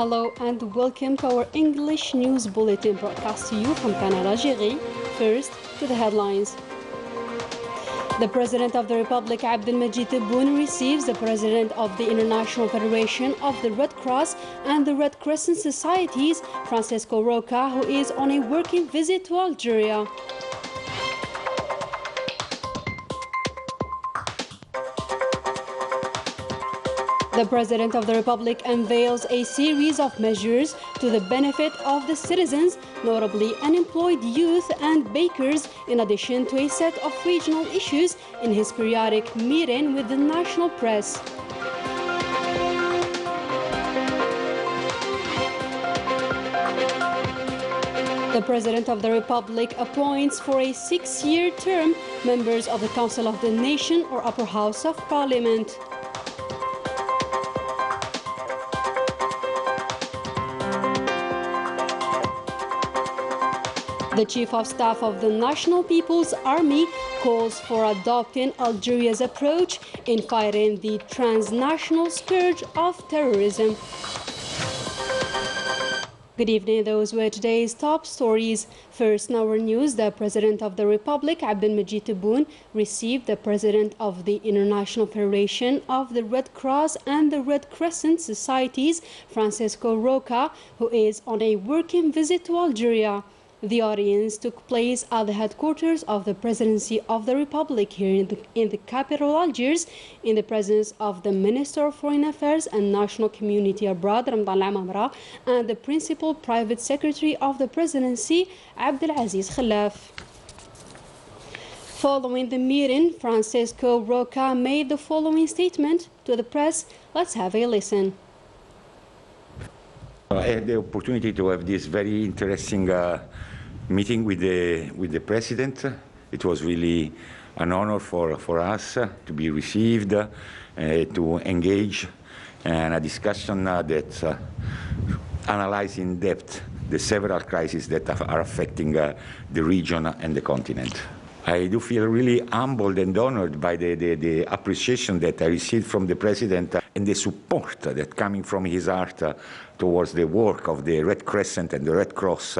Hello and welcome to our English News Bulletin broadcast to you from Canal, Algérie. First, to the headlines. The President of the Republic, Abdelmajid Tebboune, receives the President of the International Federation of the Red Cross and the Red Crescent Societies, Francisco Roca, who is on a working visit to Algeria. The President of the Republic unveils a series of measures to the benefit of the citizens, notably unemployed youth and bakers, in addition to a set of regional issues in his periodic meeting with the national press. The President of the Republic appoints for a 6-year term members of the Council of the Nation or Upper House of Parliament. The Chief of Staff of the National People's Army calls for adopting Algeria's approach in fighting the transnational scourge of terrorism. Good evening, those were today's top stories. First in our news, the President of the Republic, Abdelmajid Tebboune, received the President of the International Federation of the Red Cross and the Red Crescent Societies, Francisco Roca, who is on a working visit to Algeria. The audience took place at the headquarters of the Presidency of the Republic here in the capital, Algiers, in the presence of the Minister of Foreign Affairs and National Community Abroad, Ramadan Al-Amamra, and the Principal Private Secretary of the Presidency, Abdelaziz Khalaf. Following the meeting, Francisco Roca made the following statement to the press. Let's have a listen. I had the opportunity to have this very interesting meeting with the President. It was really an honor for us to be received, to engage in a discussion that analyzes in depth the several crises that are affecting the region and the continent. I do feel really humbled and honored by the appreciation that I received from the President and the support that coming from his heart towards the work of the Red Crescent and the Red Cross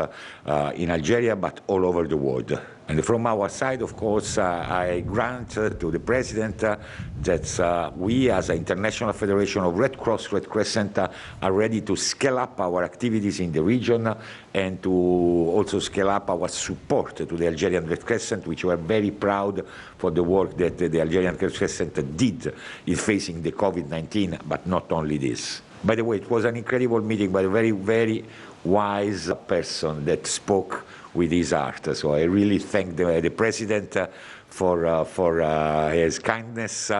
in Algeria, but all over the world. And from our side, of course, I grant to the President that we as an International Federation of Red Cross, Red Crescent are ready to scale up our activities in the region and to also scale up our support to the Algerian Red Crescent, which we are very proud for the work that the Algerian Red Crescent did in facing the COVID-19, but not only this. By the way, it was an incredible meeting by a very, very wise person that spoke with his heart. So I really thank the President for his kindness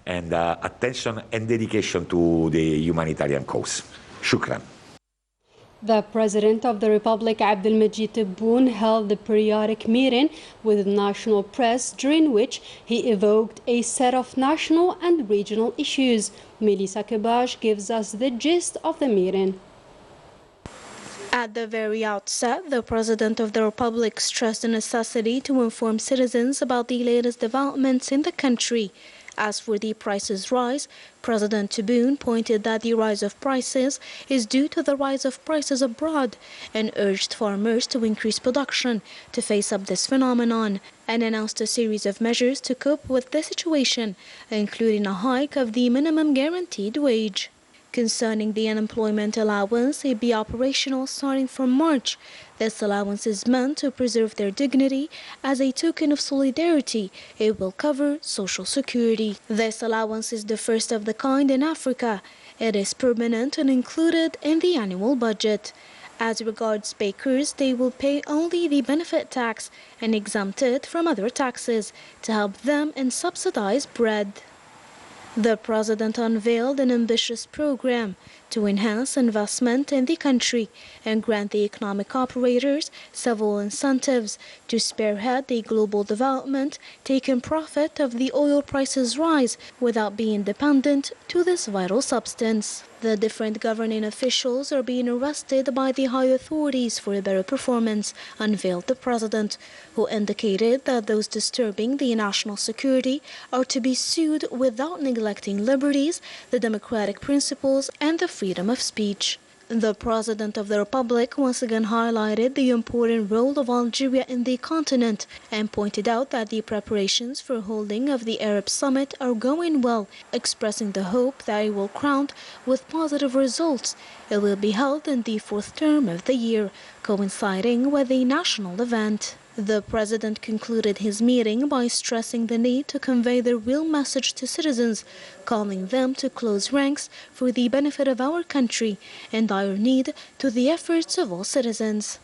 and attention and dedication to the humanitarian cause. Shukran. The President of the Republic, Abdelmajid Tebboune, held the periodic meeting with the national press, during which he evoked a set of national and regional issues. Melissa Kebash gives us the gist of the meeting. At the very outset, the President of the Republic stressed the necessity to inform citizens about the latest developments in the country. As for the prices rise, President Tebboune pointed that the rise of prices is due to the rise of prices abroad and urged farmers to increase production to face up this phenomenon, and announced a series of measures to cope with the situation, including a hike of the minimum guaranteed wage. Concerning the unemployment allowance, it be operational starting from March. This allowance is meant to preserve their dignity as a token of solidarity. It will cover Social Security. This allowance is the first of the kind in Africa. It is permanent and included in the annual budget. As regards bakers, they will pay only the benefit tax and exempted from other taxes to help them and subsidize bread. The President unveiled an ambitious program to enhance investment in the country and grant the economic operators several incentives to spearhead the global development, taking profit of the oil prices rise without being dependent to this vital substance. The different governing officials are being arrested by the high authorities for a better performance, unveiled the President, who indicated that those disturbing the national security are to be sued without neglecting liberties, the democratic principles, and the freedom of speech. The President of the Republic once again highlighted the important role of Algeria in the continent and pointed out that the preparations for holding of the Arab Summit are going well, expressing the hope that it will crown with positive results. It will be held in the fourth term of the year, coinciding with a national event. The President concluded his meeting by stressing the need to convey the real message to citizens, calling them to close ranks for the benefit of our country and dire need to the efforts of all citizens.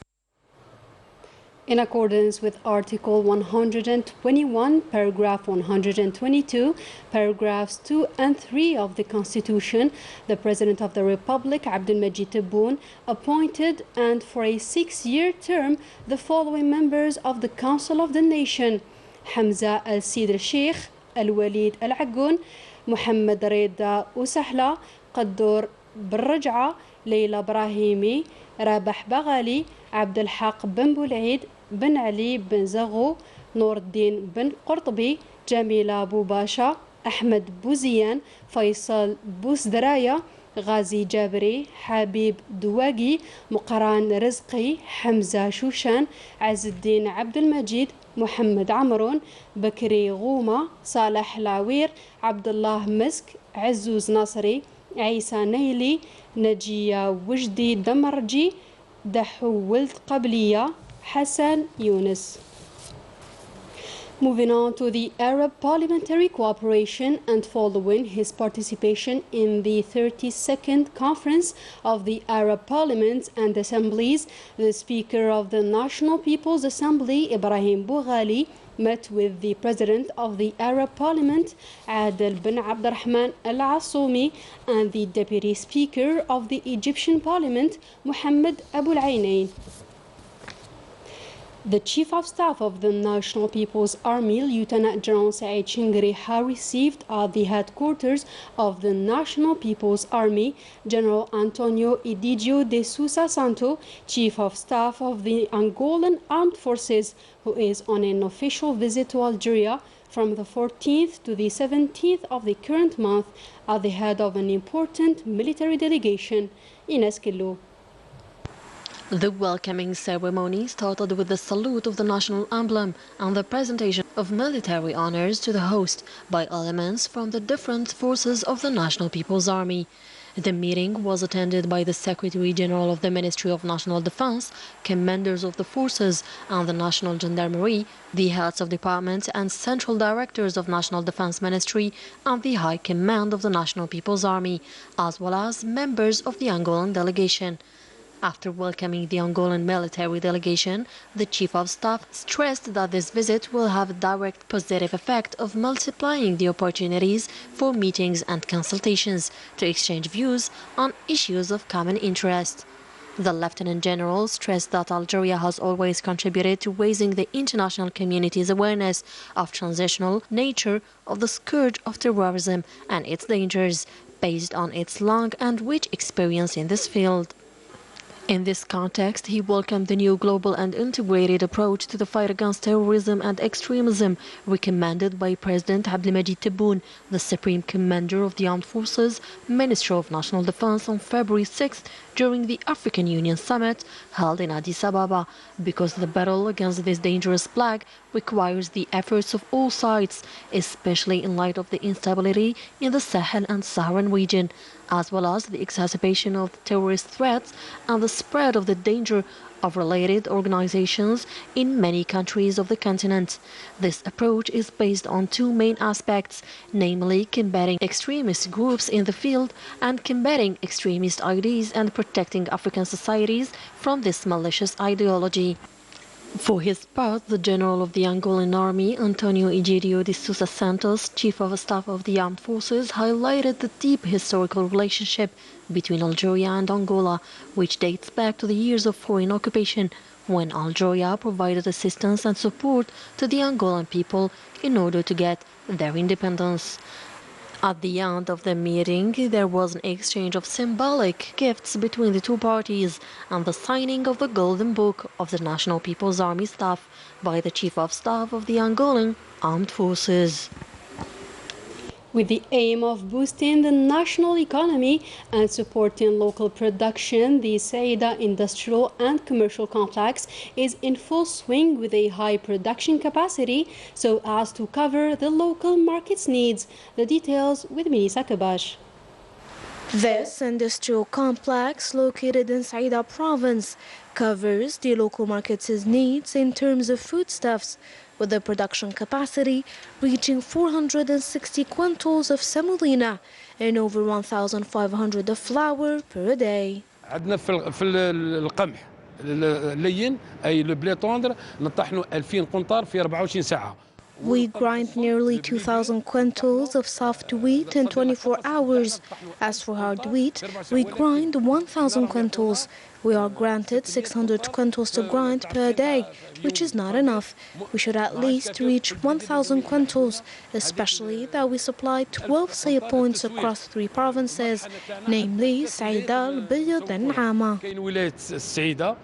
In accordance with Article 121, Paragraph 122, Paragraphs 2 and 3 of the Constitution, the President of the Republic, Abdelmajid Tebboune, appointed and for a 6-year term the following members of the Council of the Nation: Hamza Al-Sid Al-Sheikh, Al-Walid Al-Agoun, Mohamed Reda Ousahla, Qaddour Barraj'a, Leila Brahimi, Rabah Baghali, Abdelhaq Ben Boulaid, Ben Ali Ben Zaghou, Noordin Ben Qurtubi, Jamila Boubasha, Ahmed Bouzian, Faisal Bousdraya, Ghazi Jabri, Habib Douagi, Muqran Rizqi, Hamza Shushan, Azzuddin Abdelmajid, Mohamed Amroun, Bakri Ghouma, Saleh Lawir, Abdullah Misk, Azzouz Nasri, Isa Naili, Najia Wajdi Damarji, Dahu Wild Qabliya, Hassan Yunus. Moving on to the Arab Parliamentary Cooperation and following his participation in the 32nd Conference of the Arab Parliaments and Assemblies, the Speaker of the National People's Assembly, Ibrahim Boughali, met with the President of the Arab Parliament, Adel bin Abdurrahman Al-Assoumi, and the Deputy Speaker of the Egyptian Parliament, Mohammed Abu Al-Ainain. The Chief of Staff of the National People's Army, Lieutenant General Saeed Chingriha, received at the headquarters of the National People's Army General Antonio Edigio de Sousa Santo, Chief of Staff of the Angolan Armed Forces, who is on an official visit to Algeria from the 14th to the 17th of the current month at the head of an important military delegation. Ines Killo. The welcoming ceremony started with the salute of the national emblem and the presentation of military honors to the host by elements from the different forces of the National People's Army. The meeting was attended by the Secretary General of the Ministry of National Defense, commanders of the forces and the National Gendarmerie, the heads of departments and central directors of National Defense Ministry, and the High Command of the National People's Army, as well as members of the Angolan delegation. After welcoming the Angolan military delegation, the Chief of Staff stressed that this visit will have a direct positive effect of multiplying the opportunities for meetings and consultations to exchange views on issues of common interest. The Lieutenant General stressed that Algeria has always contributed to raising the international community's awareness of transitional nature of the scourge of terrorism and its dangers, based on its long and rich experience in this field. In this context, he welcomed the new global and integrated approach to the fight against terrorism and extremism recommended by President Abdelmajid Tebboune, the Supreme Commander of the Armed Forces, Minister of National Defense, on February 6th during the African Union Summit held in Addis Ababa, because the battle against this dangerous plague requires the efforts of all sides, especially in light of the instability in the Sahel and Saharan region, as well as the exacerbation of the terrorist threats and the spread of the danger of related organizations in many countries of the continent. This approach is based on two main aspects, namely combating extremist groups in the field and combating extremist ideas and protecting African societies from this malicious ideology. For his part, the General of the Angolan Army, Antonio Egidio de Sousa Santos, Chief of Staff of the Armed Forces, highlighted the deep historical relationship between Algeria and Angola, which dates back to the years of foreign occupation, when Algeria provided assistance and support to the Angolan people in order to get their independence. At the end of the meeting, there was an exchange of symbolic gifts between the two parties and the signing of the Golden Book of the National People's Army Staff by the Chief of Staff of the Angolan Armed Forces. With the aim of boosting the national economy and supporting local production, the Saida Industrial and Commercial Complex is in full swing with a high production capacity so as to cover the local market's needs. The details with Melissa Kabash. This industrial complex, located in Saida province, covers the local market's needs in terms of foodstuffs, with the production capacity reaching 460 quintals of semolina and over 1,500 of flour per day. عندنا في القمح اللين أي البلي طوندر نطحنوا 2000 قنطار في 24 ساعة. We grind nearly 2,000 quintals of soft wheat in 24 hours. As for hard wheat, we grind 1,000 quintals. We are granted 600 quintals to grind per day, which is not enough. We should at least reach 1,000 quintals, especially that we supply 12 sale points across 3 provinces, namely Saida, Al-Bayad and Naama. كاين ولاية السعيدة،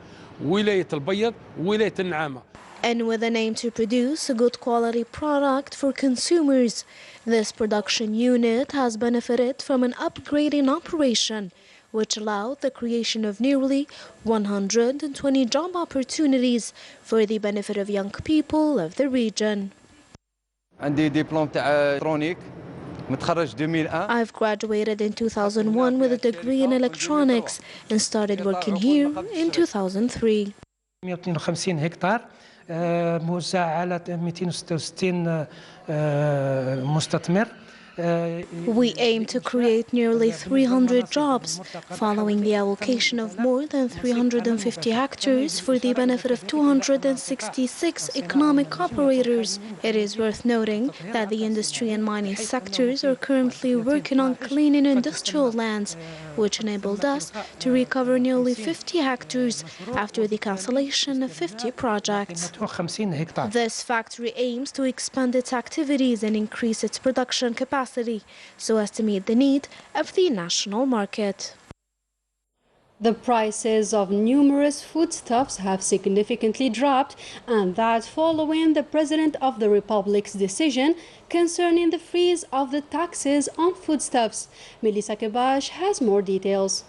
ولاية البيض، ولاية النعامة. And with an aim to produce a good quality product for consumers, this production unit has benefited from an upgrading operation, which allowed the creation of nearly 120 job opportunities for the benefit of young people of the region. عندي دبلوم تاع الكترونيك متخرج 2001. I've graduated in 2001 with a degree in electronics and started working here in 2003. 152 هكتار موزع على 266 مستثمر. We aim to create nearly 300 jobs, following the allocation of more than 350 hectares for the benefit of 266 economic operators. It is worth noting that the industry and mining sectors are currently working on cleaning industrial lands, which enabled us to recover nearly 50 hectares after the cancellation of 50 projects. This factory aims to expand its activities and increase its production capacity so as to meet the need of the national market. The prices of numerous foodstuffs have significantly dropped, and that following the President of the Republic's decision concerning the freeze of the taxes on foodstuffs. Melissa Kabash has more details.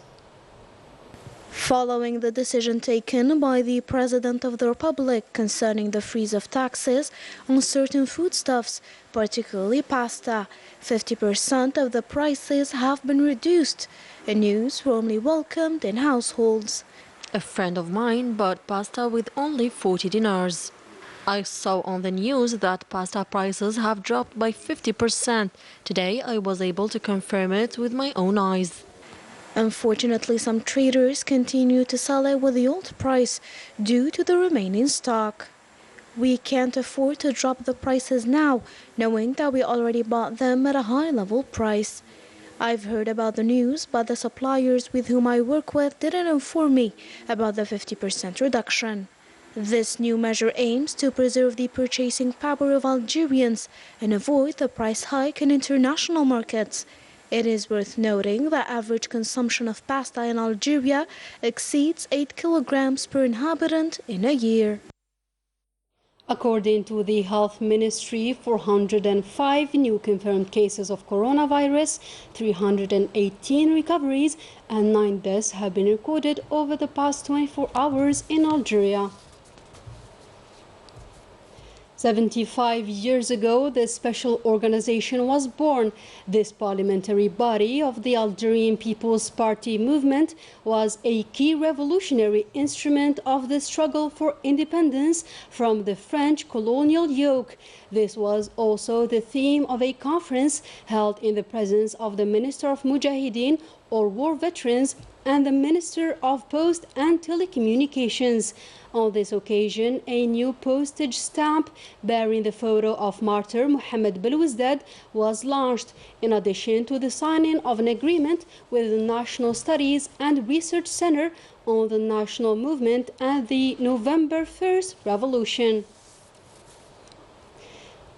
Following the decision taken by the President of the Republic concerning the freeze of taxes on certain foodstuffs, particularly pasta, 50% of the prices have been reduced, a news warmly welcomed in households. A friend of mine bought pasta with only 40 dinars. I saw on the news that pasta prices have dropped by 50%. Today I was able to confirm it with my own eyes. Unfortunately, some traders continue to sell it with the old price due to the remaining stock. We can't afford to drop the prices now, knowing that we already bought them at a high-level price. I've heard about the news, but the suppliers with whom I work with didn't inform me about the 50% reduction. This new measure aims to preserve the purchasing power of Algerians and avoid the price hike in international markets. It is worth noting that average consumption of pasta in Algeria exceeds 8 kilograms per inhabitant in a year. According to the Health Ministry, 405 new confirmed cases of coronavirus, 318 recoveries, and 9 deaths have been recorded over the past 24 hours in Algeria. 75 years ago, this special organization was born. This parliamentary body of the Algerian People's Party movement was a key revolutionary instrument of the struggle for independence from the French colonial yoke. This was also the theme of a conference held in the presence of the Minister of Mujahideen, or war veterans, and the Minister of Post and Telecommunications. On this occasion, a new postage stamp bearing the photo of martyr Mohammed Belouzdad was launched, in addition to the signing of an agreement with the National Studies and Research Center on the national movement and the November 1st revolution.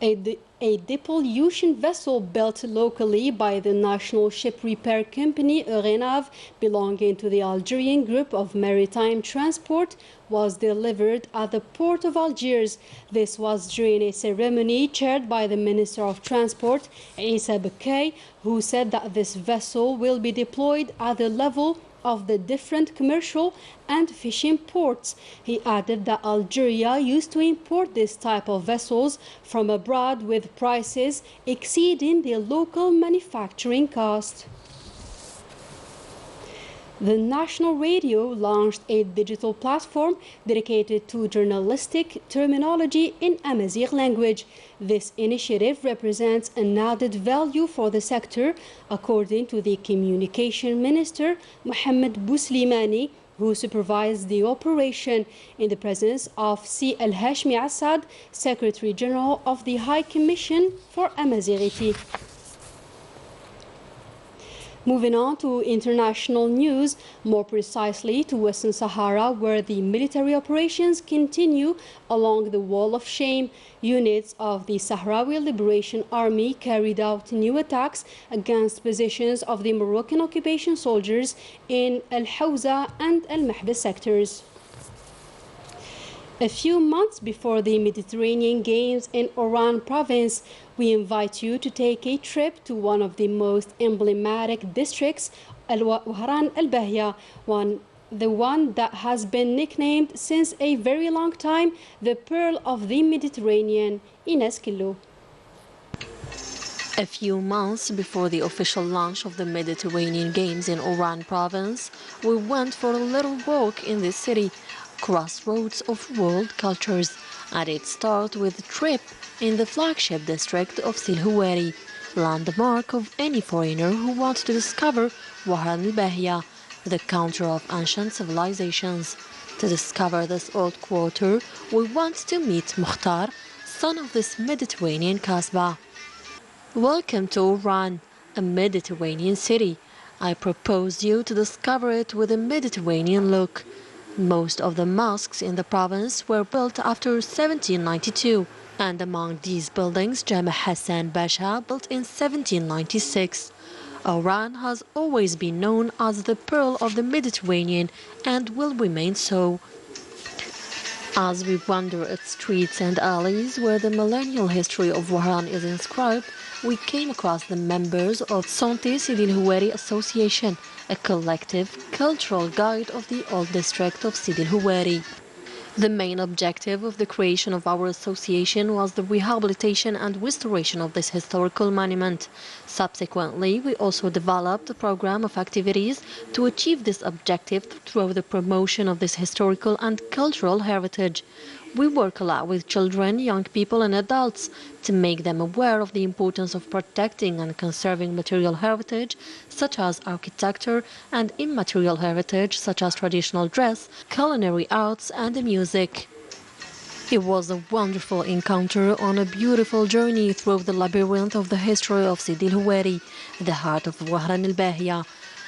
A depollution vessel built locally by the national ship repair company Canal, belonging to the Algerian Group of Maritime Transport, was delivered at the port of Algiers. This was during a ceremony chaired by the Minister of Transport, Issa Bakay, who said that this vessel will be deployed at the level of the different commercial and fishing ports. He added that Algeria used to import this type of vessels from abroad with prices exceeding the local manufacturing cost. The National Radio launched a digital platform dedicated to journalistic terminology in Amazigh language. This initiative represents an added value for the sector, according to the Communication Minister, Mohamed Bouslimani, who supervised the operation in the presence of C. El Hashmi Assad, Secretary General of the High Commission for Amazighiti. Moving on to international news, more precisely to Western Sahara, where the military operations continue along the Wall of Shame. Units of the Sahrawi Liberation Army carried out new attacks against positions of the Moroccan occupation soldiers in Al Hawza and Al Mahbis sectors. A few months before the Mediterranean Games in Oran province, we invite you to take a trip to one of the most emblematic districts, Wahran al-Bahia, the one that has been nicknamed since a very long time the Pearl of the Mediterranean. Ines Killo. A few months before the official launch of the Mediterranean Games in Oran province, we went for a little walk in this city, crossroads of world cultures, and it started with a trip in the flagship district of Silhouari, landmark of any foreigner who wants to discover Wahran al-Bahia, the country of ancient civilizations. To discover this old quarter, we want to meet Mukhtar, son of this Mediterranean Kasbah. Welcome to Oran, a Mediterranean city. I propose you to discover it with a Mediterranean look. Most of the mosques in the province were built after 1792, and among these buildings, Jama Hassan Basha built in 1796. Oran has always been known as the Pearl of the Mediterranean and will remain so. As we wander its streets and alleys where the millennial history of Wahran is inscribed, we came across the members of Santé Sidi El Houari Association, a collective cultural guide of the old district of Sidi El Houari. The main objective of the creation of our association was the rehabilitation and restoration of this historical monument. Subsequently, we also developed a program of activities to achieve this objective through the promotion of this historical and cultural heritage. We work a lot with children, young people and adults to make them aware of the importance of protecting and conserving material heritage such as architecture and immaterial heritage such as traditional dress, culinary arts and music. It was a wonderful encounter on a beautiful journey through the labyrinth of the history of Sidi El Houari, the heart of Wahran al-Bahia.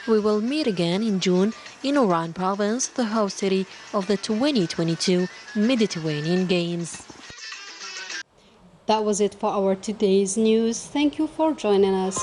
We will meet again in June in Oran province, the host city of the 2022 Mediterranean Games. That was it for our today's news. Thank you for joining us.